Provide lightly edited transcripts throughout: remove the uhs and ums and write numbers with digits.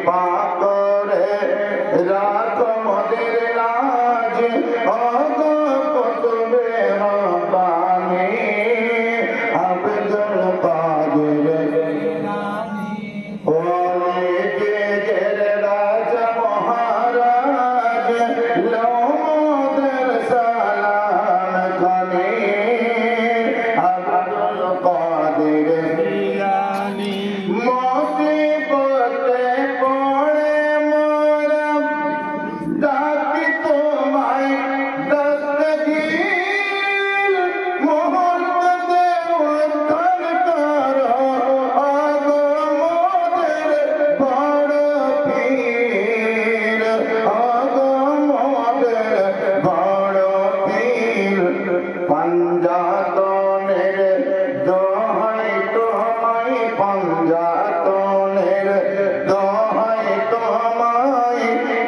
পাকরে রাখ মদের লাজ অগ কুতুবে রব্বানি আব্দুল কাদের ওলি দিগের রাজা মহারাজ লৌমদের সালাম খানি আব্দুল কাদের মুসিবতে পড়ে মোরা ডাকি তোমায় দস্তগীর মুহূর্তে উদ্ধার করো আগো মোদের বড় পীর আগো মোদের বড় পীর পঞ্জাতনের দোহাই তোমায় পঞ্জাতনের দোহাই তোমায়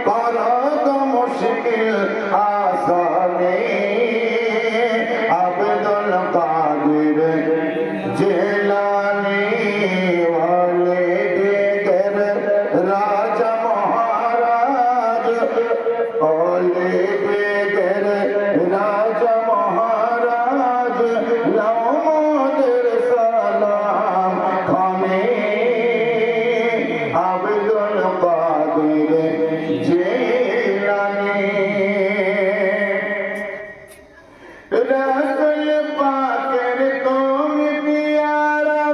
করো গো মুশকিল আসানি আব্দুল কাদের জিলানী ওলি দিগের রাজা মহারাজ ওলি দিগের রাজা মহারাজ লৌমদের সালাম খানি আব্দুল কাদের জিলানী রসুল পাকের তুমি পিয়ারা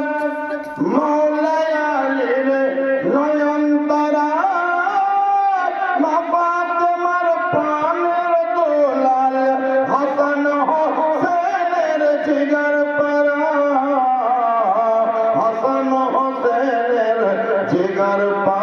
মৌলা আলীর নয়নতারা মা ফাতেমার প্রাণের দুলাল হাসান হোসেনের জিগর পারা হাসান হোসেনের জিগর পারা